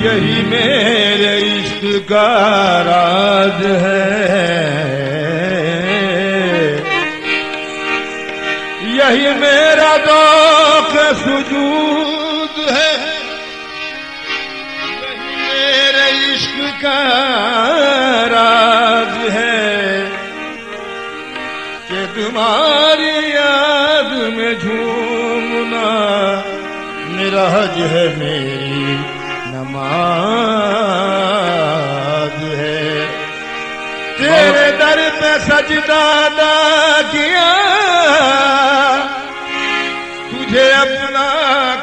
यही मेरे इश्क का राज है, यही मेरा दौख सुजूद है, यही मेरे इश्क का राज है कि तुम्हारी याद में झूमना निराज है, मेरी नमाज है। तेरे दर पे सजदा अदा किया, तुझे अपना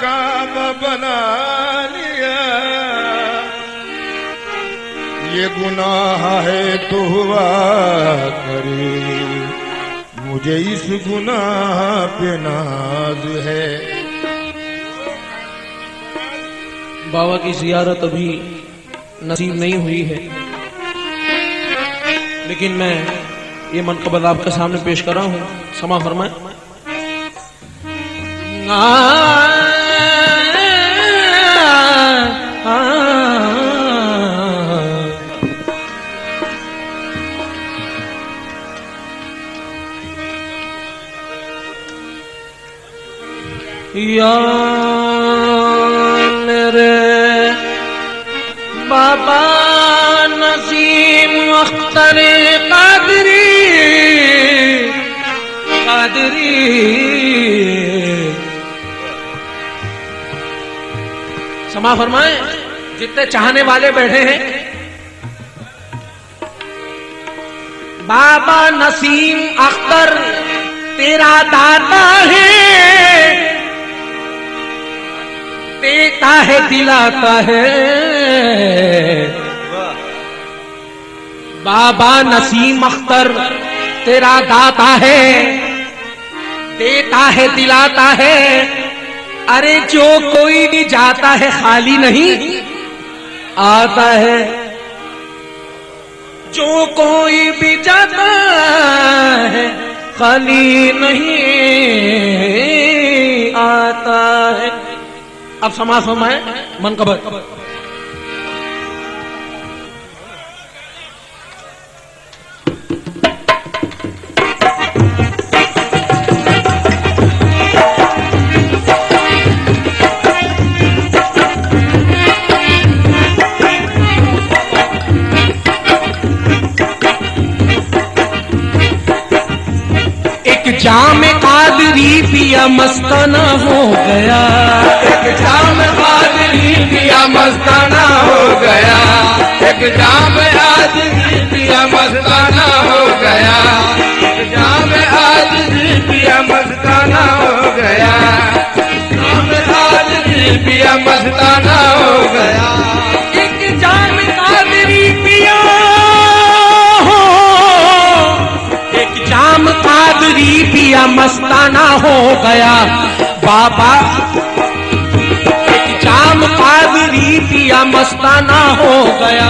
काबा बना लिया। ये गुनाह है तो हुआ करे, मुझे इस गुनाह पे नाज है। बाबा की जियारत अभी नसीब नहीं हुई है, लेकिन मैं ये मनक़बत आपके सामने पेश कर रहा हूं। समा फरमाए। या मेरे बाबा नसीम अख्तर कादरी, कादरी समा फरमाए। जितने चाहने वाले बैठे हैं, बाबा नसीम अख्तर तेरा दाता है, देता है दिलाता है। बाबा नसीम अख्तर तेरा दाता है, देता है दिलाता है। अरे जो कोई भी जाता है खाली नहीं आता है, जो कोई भी जाता है खाली नहीं आता है। अब समा फरमाए मनक़बत। जाम कादरी पिया मस्ताना हो गया, एक जाम कादरी पिया मस्ताना हो गया, एक जाम कादरी पिया मस्ताना हो गया, एक जाम कादरी पिया मस्ताना हो गया, जाम कादरी पिया मस्ताना हो गया। एक जाम कादरी पिया हो, एक जाम कादरी पिया मस्ताना हो गया। बाबा एक जाम कादरी पिया मस्ताना हो गया,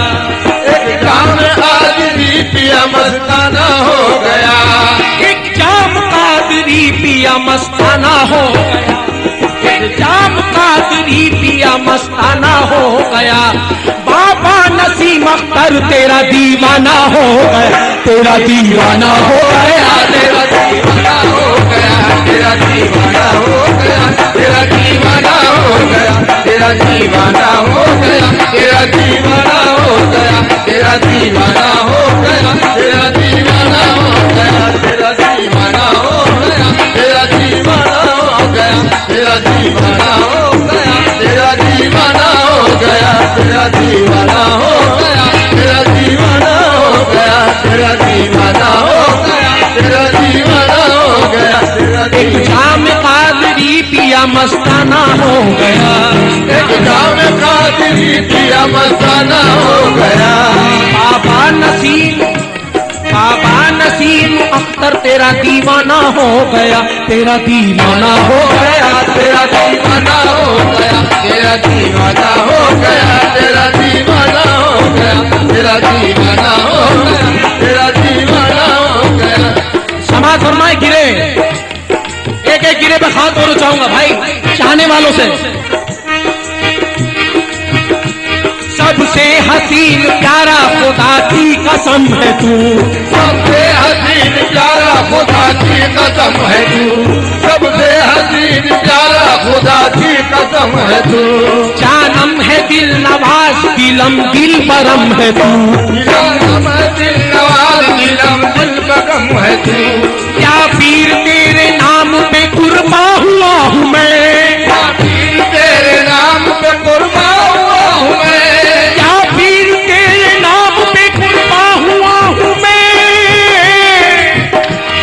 एक जाम कादरी पिया मस्ताना हो गया, एक जाम कादरी पिया मस्ताना हो गया, एक जाम कादरी पिया मस्ताना हो गया। बाबा नसीम अख्तर तेरा दीवाना हो गया, तेरा दीवाना हो गया, तेरा दीवाना हो गया, तेरा दीवाना हो गया, तेरा दीवाना हो गया, तेरा दीवाना हो गया, तेरा दीवाना हो गया, तेरा दीवाना हो गया, तेरा दीवाना हो गया, तेरा दीवाना हो गया, तेरा दीवाना हो गया, तेरा दीवाना हो गया, तेरा दीवाना हो गया, तेरा दीवाना हो गया, तेरा दीवाना हो गया, तेरा दीवाना हो गया, तेरा दीवाना हो गया, तेरा एक जाम कादरी पिया मस्ताना हो गया, एक जाम कादरी पिया मस्ताना हो गया। बाबा नसीम अख्तर तेरा दीवाना हो गया, तेरा दीवाना हो गया, तेरा दीवाना हो गया, तेरा दीवाना हो गया, तेरा दीवाना हो गया, तेरा दीवाना हो गया, तेरा दीवाना हो गया। समा फरमाए गिरे, एक एक गिरे पे हाथ और चाहूंगा भाई चाहने वालों से। सबसे हसीन प्यारा खुदा की कसम है तू, सबसे हसीन प्यारा खुदा की कसम है तू, सबसे हसीन प्यारा खुदा की कसम है तू। जानम है दिल नवाज दिलम दिल बरम है तू, जानम है दिल नवाज दिलम दिल बरम है तू। क्या पीर तेरे नाम पे कुर्बा हुआ हूँ मैं, क्या पीर तेरे नाम पे कुर्बा हुआ हूँ मैं, क्या पीर तेरे नाम पे कुर्बा हुआ हूँ मैं।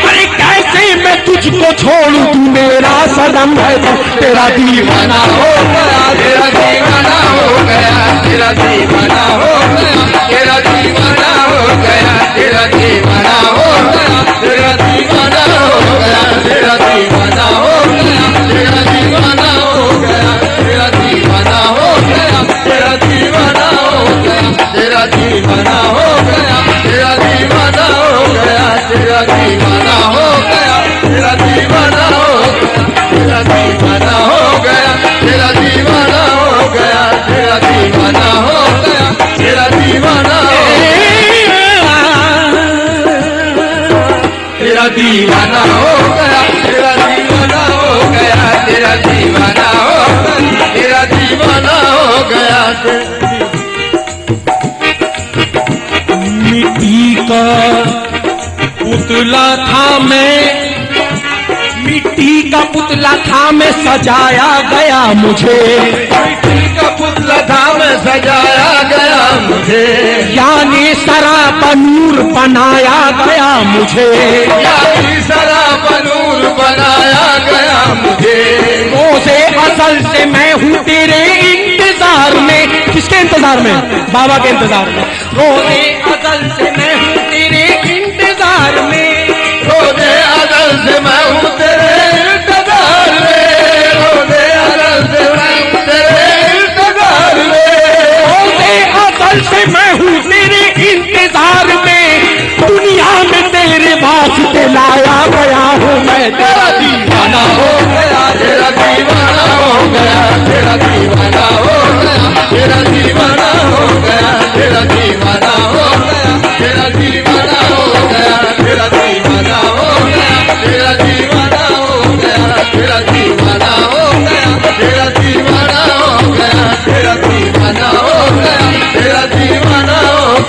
अरे कैसे मैं तुझको छोड़ूं, तू मेरा सनम है तो तेरा दीवाना हो गया, तेरा दीवाना हो गया, तेरा दीवाना हो गया, तेरा दीवाना हो गया, तेरा दीवाना हो गया, तेरा दीवाना हो गया, तेरा दीवाना हो गया, तेरा दीवाना हो गया, तेरा दीवाना हो गया, तेरा दीवाना हो गया, तेरा दीवाना हो गया, तेरा दीवाना हो गया, तेरा दीवाना हो गया, तेरा दीवाना हो गया, तेरा दीवाना हो गया, तेरा दीवाना हो गया, तेरा दीवाना हो गया, तेरा दीवाना हो तेरा दीवाना हो गया, तेरा दीवाना हो गया, तेरा दीवाना हो गया, तेरा दीवाना हो गया। मिट्टी का पुतला था मैं, मिट्टी का पुतला था मैं, सजाया गया मुझे, मिट्टी का पुतला था मैं, सजाया गया मुझे, यानी सरापा नूर बनाया गया मुझे, यानी सरापा नूर बनाया गया मुझे। रोज़े असल से मैं हूँ तेरे इंतजार में, किसके इंतजार में, बाबा के इंतजार में, रोज़े असल से मैं हूँ तेरे इंतजार में, रोज़े अज़ल से मैं हूँ तेरे इंतजार में, रोज़े अज़ल से मैं हूँ तेरे इंतजार में, रोज़े असल से मैं हूँ तेरे इंतजार में, दुनिया में तेरे वास्ते लाया गया हूँ मैं, तेरा दीवाना हो गया, तेरा दीवाना हो गया, तेरा दीवाना हो गया, तेरा दीवाना हो गया, तेरा दीवाना हो गया, तेरा दीवाना हो गया, तेरा दीवाना हो गया, तेरा दीवाना हो गया, तेरा दीवाना हो गया, तेरा दीवाना हो गया, तेरा दीवाना हो गया, तेरा दीवाना हो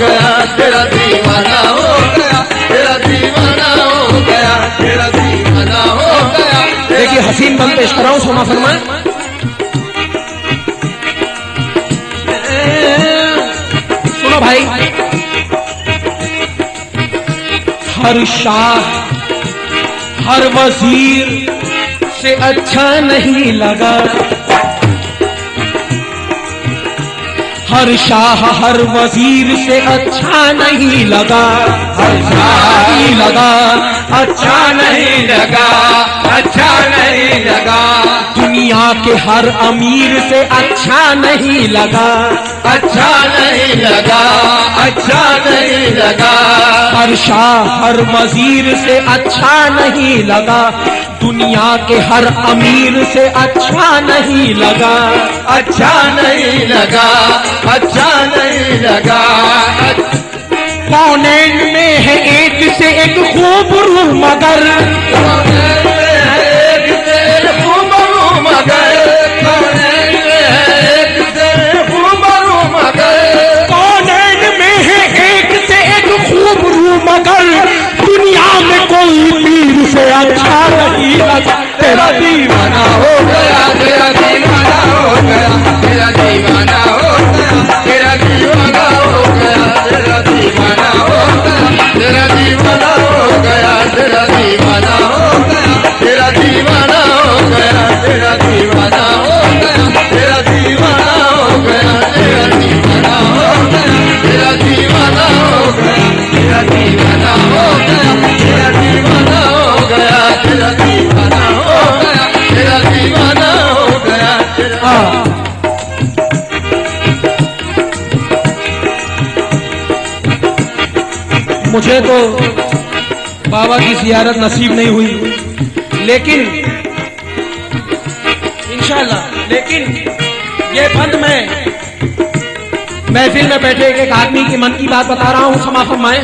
गया, तेरा दीवाना हो गया, तेरा दीवाना हो गया, तेरा दीवाना हो गया। देखिए हसीन बन पेश कराऊं सोना फरमाए, सुनो भाई, हर शाह हर वजीर से अच्छा नहीं लगा, हर शाह हर वजीर से अच्छा नहीं लगा, हर शाह नहीं लगा, अच्छा नहीं लगा, अच्छा नहीं लगा, दुनिया के हर अमीर से अच्छा नहीं लगा, अच्छा नहीं लगा, अच्छा नहीं लगा, हर शाह हर वजीर से अच्छा नहीं लगा, दुनिया के हर अमीर से अच्छा नहीं लगा, अच्छा नहीं लगा, अच्छा नहीं लगा। कौनैन में है एक से एक खूबरू मगर, कौनैन में है एक से एक खूबरू मगर, कौनैन में है एक से एक खूबरू मगर, कौनैन में है एक से एक खूबरू मगर, दुनिया में कोई पीर से अच्छा नहीं लगा, तेरा दीवाना हो गया, तेरा दीवाना हो गया, तेरा दीवाना हो गया, तेरा दीवाना हो गया, तेरा दीवाना हो गया, तेरा दीवाना हो गया, तेरा दीवाना हो गया, तेरा दीवाना हो गया, तेरा दीवाना हो गया, तेरा दीवाना हो गया, तेरा दीवाना हो गया, तेरा दीवाना हो गया, तेरा दीवाना हो गया, तेरा दीवाना हो गया, तेरा दीवाना हो गया, तेरा दीवाना हो गया, तेरा मुझे तो बाबा की जियारत नसीब नहीं हुई, लेकिन इंशाल्लाह, लेकिन ये बंद मैं महफिल में बैठे एक आदमी के मन की बात बता रहा हूं, क्षमा फरमाएं।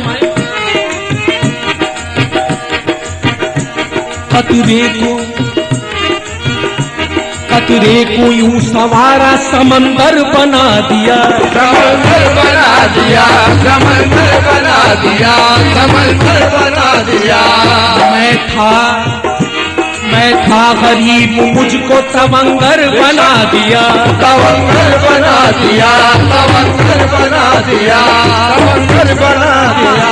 कतरे को यूं सवारा समंदर बना दिया, समंदर बना दिया, समंदर बना दिया, समंदर बना दिया। मैं था गरीब, मुझको तवंगर बना दिया, तवंगर बना दिया, तवंगर बना दिया, तवंगर बना दिया।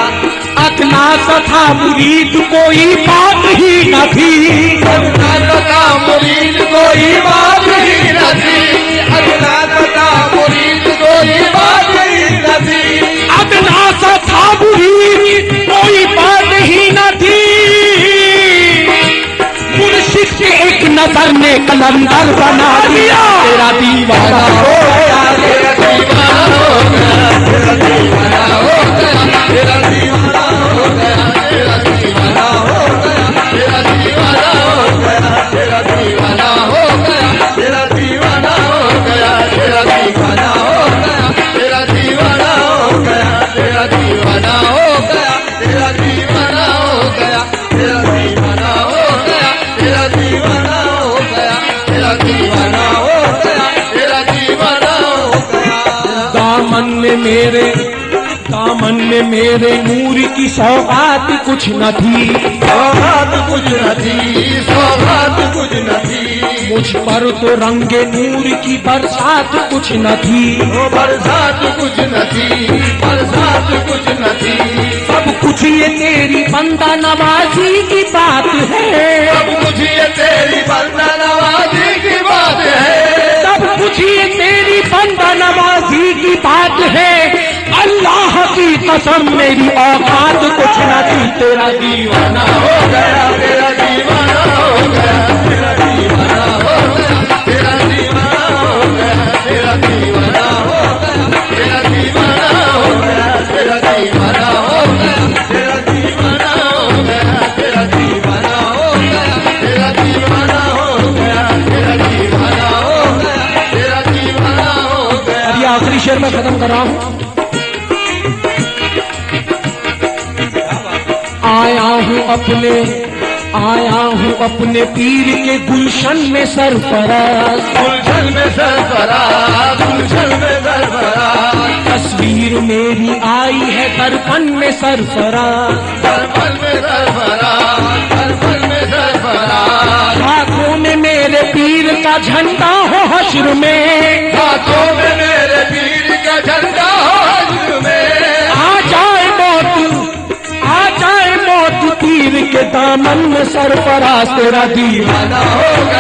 अखनास था मुरीद कोई बात ही न थी, अखनास था मुरीद कोई बात ही न थी, अखनास था मुरीद कोई बात ही न थी, अखनास था मुरीद कोई बात ही न थी। मुर्शिद के एक नजर ने कलंदर बना दिया, तेरा दीवाना हो गया, तेरा दीवाना हो गया, तेरा दीवाना हो गया, तेरा दीवाना हो गया, तेरा दीवाना हो गया, तेरा दीवाना हो गया, तेरा दीवाना हो गया, तेरा दीवाना हो गया, तेरा दीवाना हो गया, तेरा दीवाना हो गया, तेरा दीवाना हो गया, तेरा दीवाना हो गया, तेरा दीवाना हो गया, तेरा दीवाना हो गया, तेरा दीवाना हो गया, तेरा दीवाना हो गया। दामन में मेरे नूर की सौगात कुछ न थी, सौगात कुछ न थी, सौगात कुछ न थी। मुझ पर तो रंगे नूर की बरसात कुछ न थी, वो बरसात कुछ न थी, बरसात कुछ न थी। सब कुछ ये तेरी बंदा नवाजी की बात है, सब कुछ ये तेरी बंदा नवाजी की बात है, सब कुछ ये तेरी बंदा नवाजी की बात है। अल्लाह की कसम मेरी औकात कुछ न थी, तेरा दीवाना हो गया, तेरा दीवाना हो गया, तेरा दीवाना हो गया, तेरा दीवाना हो गया, तेरा दीवाना हो गया, तेरा दीवाना हो गया, तेरा दीवाना हो गया, तेरा दीवाना हो गया, तेरा दीवाना हो गया, तेरा दीवाना हो गया, तेरा दीवाना हो गया, तेरा दीवाना हो गया। अब ये आखिरी शेर में खत्म कर रहा हूं। आया हूँ अपने पीर के गुलशन में सरफराज, गुलशन में सरफराज, गुलशन में सरफराज। तस्वीर मेरी आई है दर्पण में सरफराज, दर्पण में सरफराज, दर्पण में सरफराज। हाथों में मेरे पीर का झंडा हो हश्र में, हाथों में मेरे पीर का झंडा हो हश्र में। आ जाए मौत पीर के दामन में सरफराज, तेरा दीवाना हो गया।